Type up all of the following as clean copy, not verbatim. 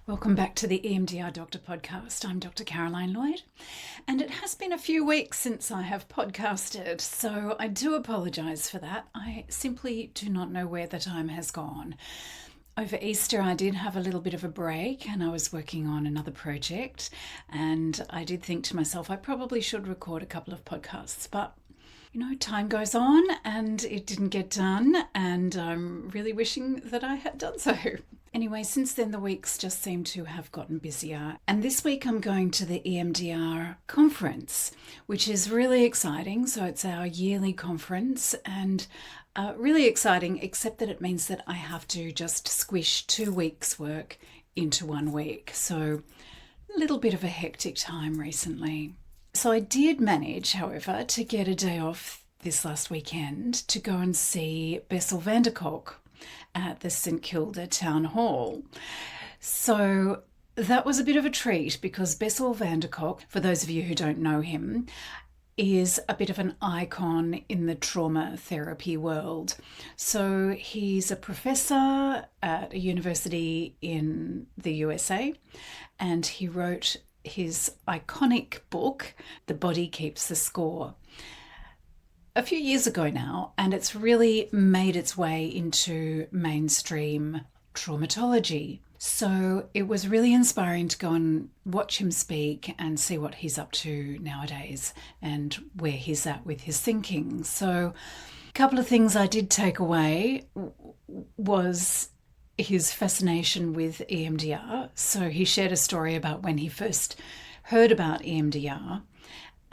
Welcome back to the EMDR Doctor podcast. I'm Dr. Caroline Lloyd, and it has been a few weeks since I have podcasted, so I do apologise for that. I simply do not know where the time has gone. Over Easter, I did have a little bit of a break and I was working on another project, and I did think to myself I probably should record a couple of podcasts, but time goes on and it didn't get done, and I'm really wishing that I had done so. Anyway, since then the weeks just seem to have gotten busier, and this week I'm going to the EMDR conference, which is really exciting. So it's our yearly conference, and really exciting, except that it means that I have to just squish 2 weeks' work into 1 week. So a little bit of a hectic time recently. So I did manage, however, to get a day off this last weekend to go and see Bessel van der Kolk at the St Kilda Town Hall. So that was a bit of a treat because Bessel van der Kolk, for those of you who don't know him, is a bit of an icon in the trauma therapy world. So he's a professor at a university in the USA, and he wrote his iconic book, The Body Keeps the Score, a few years ago now, and it's really made its way into mainstream traumatology. So it was really inspiring to go and watch him speak and see what he's up to nowadays and where he's at with his thinking. So a couple of things I did take away was his fascination with EMDR. So he shared a story about when he first heard about EMDR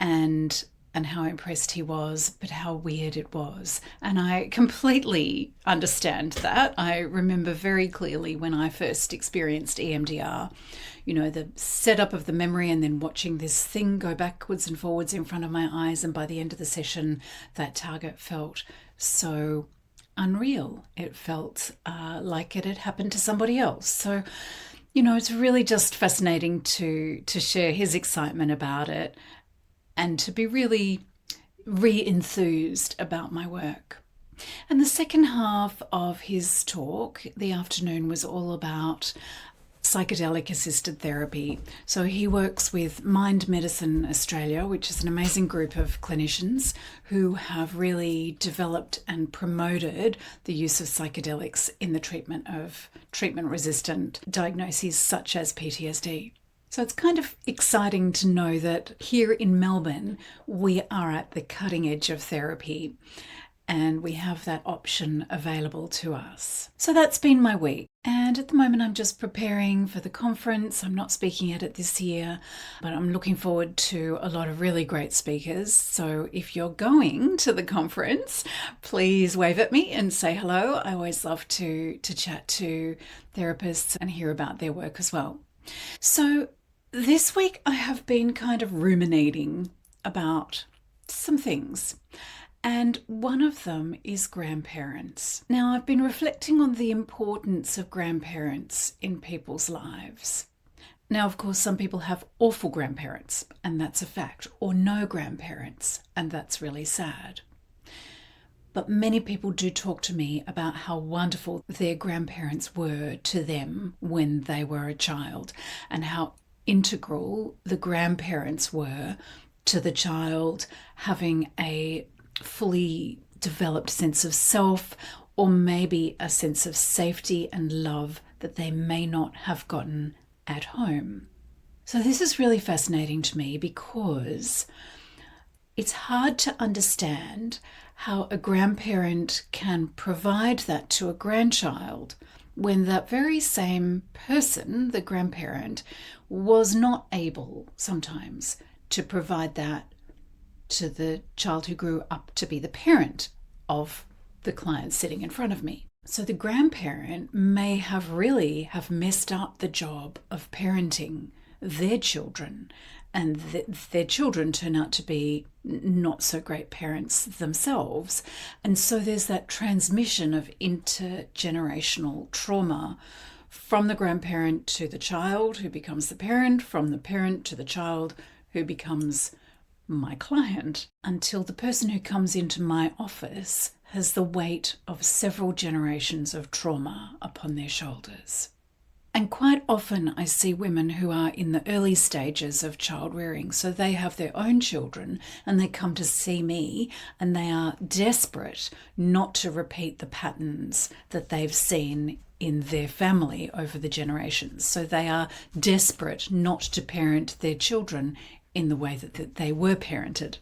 and how impressed he was, but how weird it was. And I completely understand that. I remember very clearly when I first experienced EMDR, the setup of the memory and then watching this thing go backwards and forwards in front of my eyes. And by the end of the session, that target felt so unreal. It felt like it had happened to somebody else. So, it's really just fascinating to share his excitement about it and to be really re-enthused about my work. And the second half of his talk, the afternoon, was all about psychedelic assisted therapy. So he works with Mind Medicine Australia, which is an amazing group of clinicians who have really developed and promoted the use of psychedelics in the treatment of treatment-resistant diagnoses such as PTSD. So it's kind of exciting to know that here in Melbourne, we are at the cutting edge of therapy and we have that option available to us. So that's been my week. And at the moment, I'm just preparing for the conference. I'm not speaking at it this year, but I'm looking forward to a lot of really great speakers. So if you're going to the conference, please wave at me and say hello. I always love to chat to therapists and hear about their work as well. So this week I have been kind of ruminating about some things, and one of them is grandparents. Now, I've been reflecting on the importance of grandparents in people's lives. Now, of course, some people have awful grandparents, and that's a fact, or no grandparents, and that's really sad. But many people do talk to me about how wonderful their grandparents were to them when they were a child, and how integral the grandparents were to the child having a fully developed sense of self, or maybe a sense of safety and love that they may not have gotten at home. So this is really fascinating to me because it's hard to understand how a grandparent can provide that to a grandchild when that very same person, the grandparent, was not able sometimes to provide that to the child who grew up to be the parent of the client sitting in front of me. So the grandparent may have messed up the job of parenting their children, and their children turn out to be not so great parents themselves. And so there's that transmission of intergenerational trauma from the grandparent to the child who becomes the parent, from the parent to the child who becomes my client, until the person who comes into my office has the weight of several generations of trauma upon their shoulders. And quite often I see women who are in the early stages of child rearing. So they have their own children and they come to see me and they are desperate not to repeat the patterns that they've seen in their family over the generations. So they are desperate not to parent their children in the way that they were parented.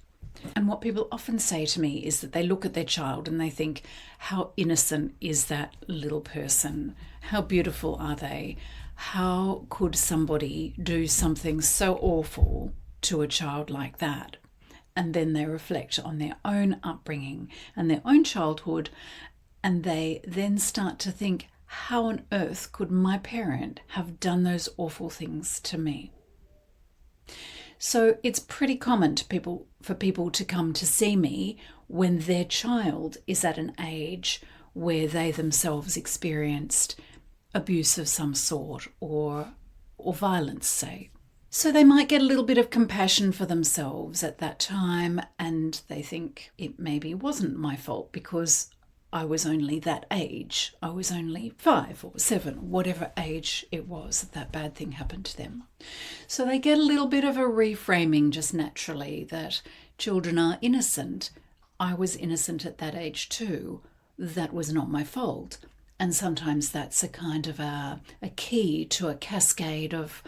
And what people often say to me is that they look at their child and they think, how innocent is that little person? How beautiful are they? How could somebody do something so awful to a child like that? And then they reflect on their own upbringing and their own childhood, and they then start to think, how on earth could my parent have done those awful things to me? So it's pretty common for people to come to see me when their child is at an age where they themselves experienced abuse of some sort or violence, say. So they might get a little bit of compassion for themselves at that time, and they think it maybe wasn't my fault because I was only that age. I was only 5 or 7, whatever age it was that bad thing happened to them. So they get a little bit of a reframing just naturally that children are innocent. I was innocent at that age too. That was not my fault. And sometimes that's a kind of a key to a cascade of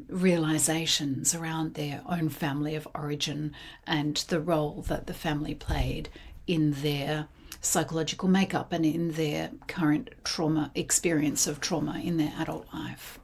realizations around their own family of origin and the role that the family played in their psychological makeup and in their current experience of trauma in their adult life.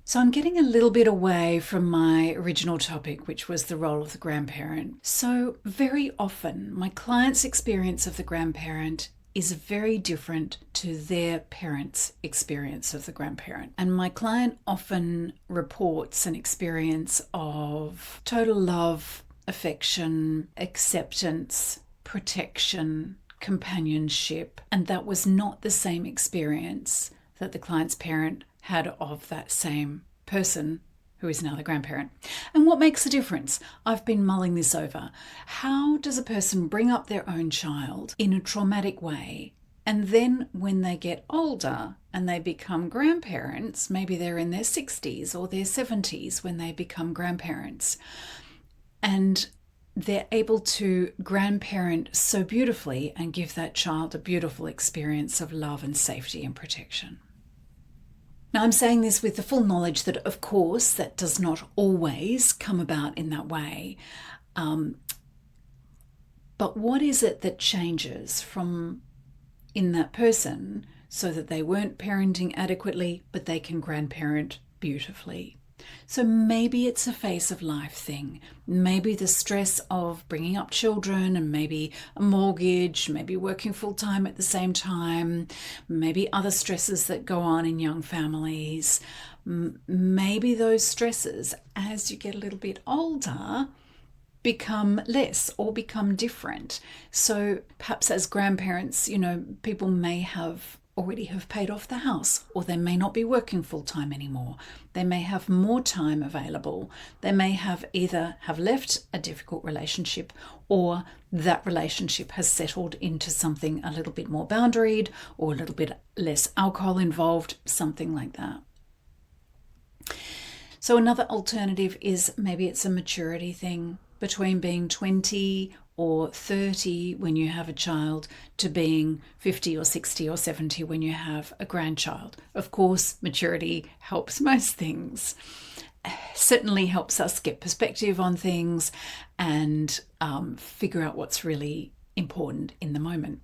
So I'm getting a little bit away from my original topic, which was the role of the grandparent. So very often my client's experience of the grandparent is very different to their parents' experience of the grandparent. And my client often reports an experience of total love, affection, acceptance, protection, companionship, and that was not the same experience that the client's parent had of that same person who is now the grandparent. And what makes a difference? I've been mulling this over. How does a person bring up their own child in a traumatic way, and then when they get older and they become grandparents, maybe they're in their 60s or their 70s when they become grandparents, and they're able to grandparent so beautifully and give that child a beautiful experience of love and safety and protection. Now, I'm saying this with the full knowledge that, of course, that does not always come about in that way. But what is it that changes from in that person so that they weren't parenting adequately, but they can grandparent beautifully? So maybe it's a phase of life thing. Maybe the stress of bringing up children and maybe a mortgage, maybe working full time at the same time, maybe other stresses that go on in young families. Maybe those stresses, as you get a little bit older, become less or become different. So perhaps as grandparents, people may already have paid off the house, or they may not be working full time anymore. They may have more time available. They may have either left a difficult relationship, or that relationship has settled into something a little bit more boundaried or a little bit less alcohol involved, something like that. So another alternative is maybe it's a maturity thing between being 20 or 30 when you have a child to being 50 or 60 or 70 when you have a grandchild. Of course, maturity helps most things. Certainly helps us get perspective on things and figure out what's really important in the moment.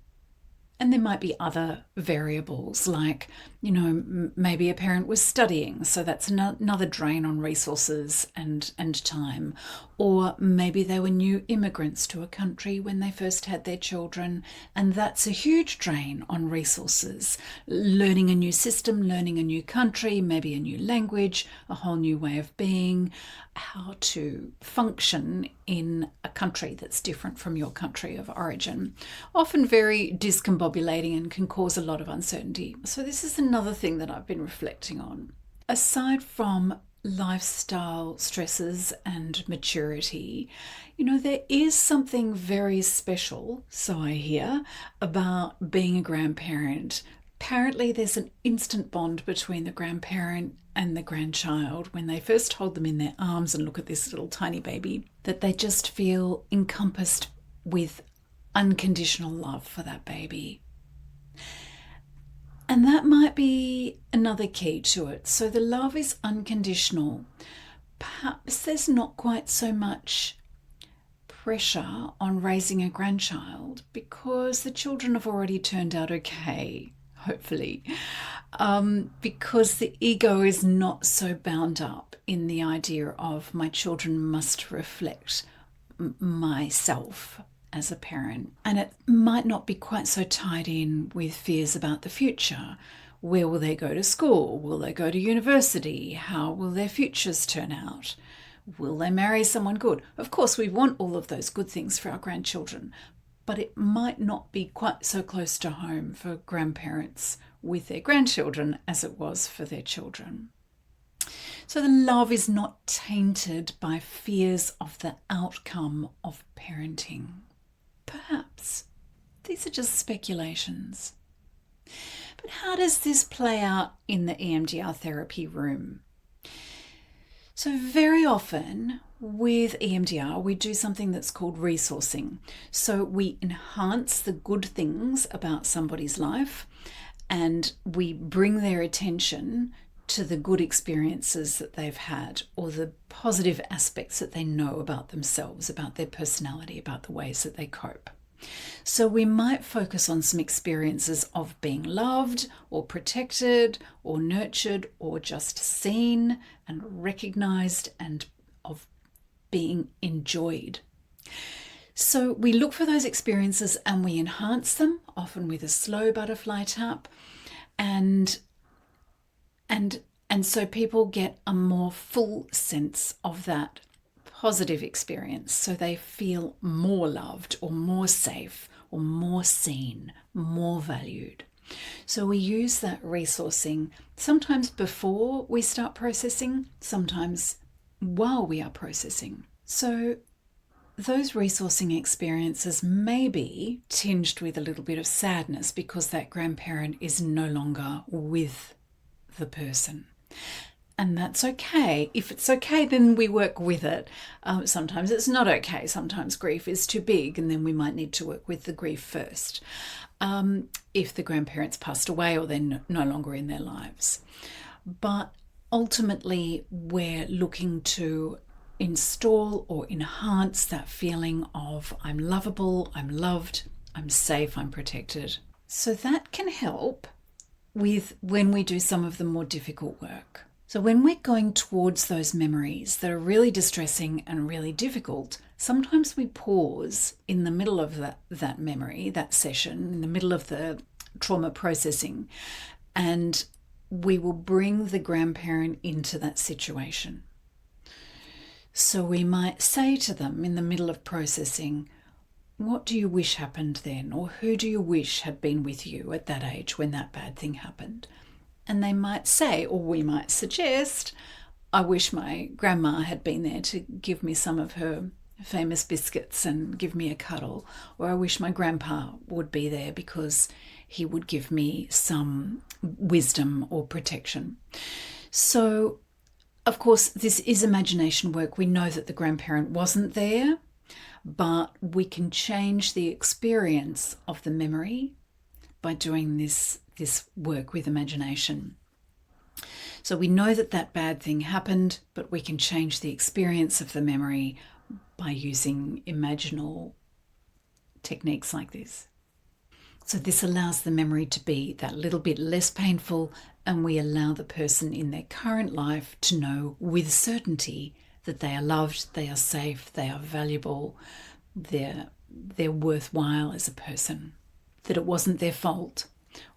And there might be other variables like, maybe a parent was studying, so that's another drain on resources and time. Or maybe they were new immigrants to a country when they first had their children, and that's a huge drain on resources. Learning a new system, learning a new country, maybe a new language, a whole new way of being, how to function in a country that's different from your country of origin. Often very discombobulating and can cause a lot of uncertainty. So this is another thing that I've been reflecting on. Aside from lifestyle stresses and maturity, there is something very special, so I hear, about being a grandparent, Apparently, there's an instant bond between the grandparent and the grandchild when they first hold them in their arms and look at this little tiny baby, that they just feel encompassed with unconditional love for that baby. And that might be another key to it. So the love is unconditional. Perhaps there's not quite so much pressure on raising a grandchild because the children have already turned out okay, hopefully, because the ego is not so bound up in the idea of my children must reflect myself as a parent. And it might not be quite so tied in with fears about the future. Where will they go to school? Will they go to university? How will their futures turn out? Will they marry someone good? Of course, we want all of those good things for our grandchildren, but it might not be quite so close to home for grandparents with their grandchildren as it was for their children. So the love is not tainted by fears of the outcome of parenting. Perhaps. These are just speculations. But how does this play out in the EMDR therapy room? So very often with EMDR, we do something that's called resourcing. So we enhance the good things about somebody's life and we bring their attention to the good experiences that they've had or the positive aspects that they know about themselves, about their personality, about the ways that they cope. So we might focus on some experiences of being loved or protected or nurtured or just seen and recognized and of being enjoyed. So we look for those experiences and we enhance them, often with a slow butterfly tap, and so people get a more full sense of that positive experience, so they feel more loved or more safe or more seen, more valued. So we use that resourcing sometimes before we start processing, sometimes while we are processing. So those resourcing experiences may be tinged with a little bit of sadness because that grandparent is no longer with the person. And that's okay. If it's okay, then we work with it. Sometimes it's not okay. Sometimes grief is too big, and then we might need to work with the grief first. If the grandparents passed away or they're no longer in their lives. But ultimately, we're looking to install or enhance that feeling of I'm lovable, I'm loved, I'm safe, I'm protected. So that can help with when we do some of the more difficult work. So when we're going towards those memories that are really distressing and really difficult, sometimes we pause in the middle of that memory, that session, in the middle of the trauma processing, and we will bring the grandparent into that situation. So we might say to them in the middle of processing, what do you wish happened then? Or who do you wish had been with you at that age when that bad thing happened? And they might say, or we might suggest, I wish my grandma had been there to give me some of her famous biscuits and give me a cuddle. Or I wish my grandpa would be there because he would give me some wisdom or protection. So, of course, this is imagination work. We know that the grandparent wasn't there, but we can change the experience of the memory by doing this work with imagination. So we know that that bad thing happened, but we can change the experience of the memory by using imaginal techniques like this. So this allows the memory to be that little bit less painful, and we allow the person in their current life to know with certainty that they are loved, they are safe, they are valuable, they're worthwhile as a person, that it wasn't their fault.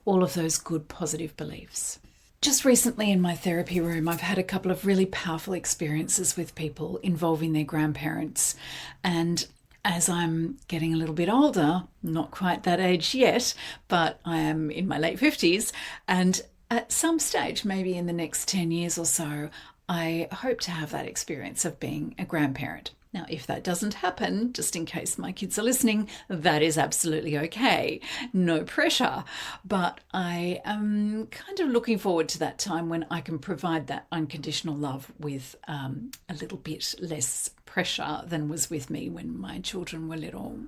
All of those good positive beliefs. Just recently in my therapy room, I've had a couple of really powerful experiences with people involving their grandparents. And as I'm getting a little bit older, not quite that age yet, but I am in my late 50s, and at some stage, maybe in the next 10 years or so, I hope to have that experience of being a grandparent. Now, if that doesn't happen, just in case my kids are listening, that is absolutely okay. No pressure. But I am kind of looking forward to that time when I can provide that unconditional love with a little bit less pressure than was with me when my children were little.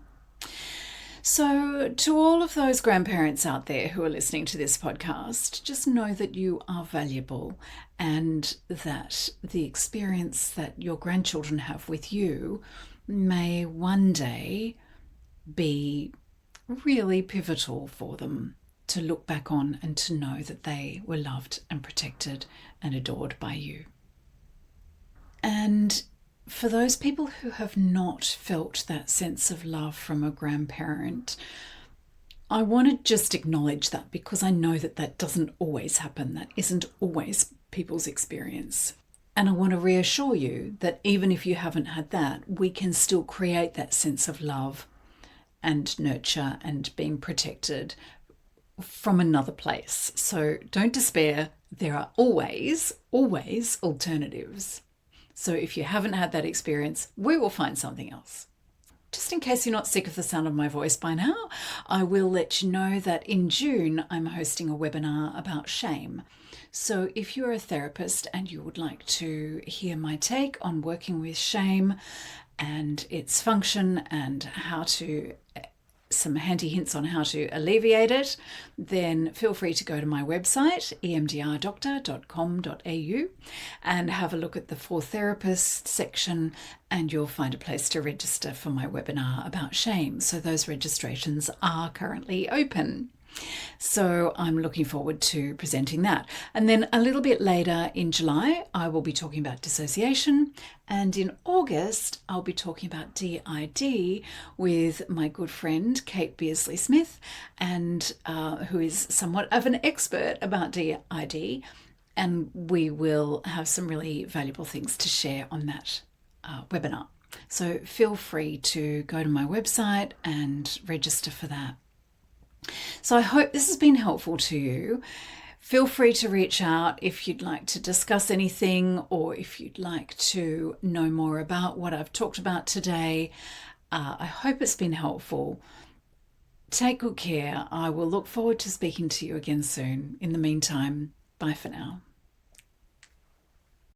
So, to all of those grandparents out there who are listening to this podcast, just know that you are valuable and that the experience that your grandchildren have with you may one day be really pivotal for them to look back on and to know that they were loved and protected and adored by you. And for those people who have not felt that sense of love from a grandparent, I want to just acknowledge that, because I know that that doesn't always happen. That isn't always people's experience. And I want to reassure you that even if you haven't had that, we can still create that sense of love and nurture and being protected from another place. So don't despair. There are always alternatives. So if you haven't had that experience, we will find something else. Just in case you're not sick of the sound of my voice by now, I will let you know that in June I'm hosting a webinar about shame. So if you're a therapist and you would like to hear my take on working with shame and its function and how to some handy hints on how to alleviate it, then feel free to go to my website, emdrdoctor.com.au, and have a look at the For Therapists section, and you'll find a place to register for my webinar about shame. So those registrations are currently open. So I'm looking forward to presenting that. And then a little bit later in July, I will be talking about dissociation. And in August, I'll be talking about DID with my good friend, Kate Beardsley-Smith, and who is somewhat of an expert about DID. And we will have some really valuable things to share on that webinar. So feel free to go to my website and register for that. So I hope this has been helpful to you. Feel free to reach out if you'd like to discuss anything, or if you'd like to know more about what I've talked about today. I hope it's been helpful. Take good care. I will look forward to speaking to you again soon. In the meantime, bye for now.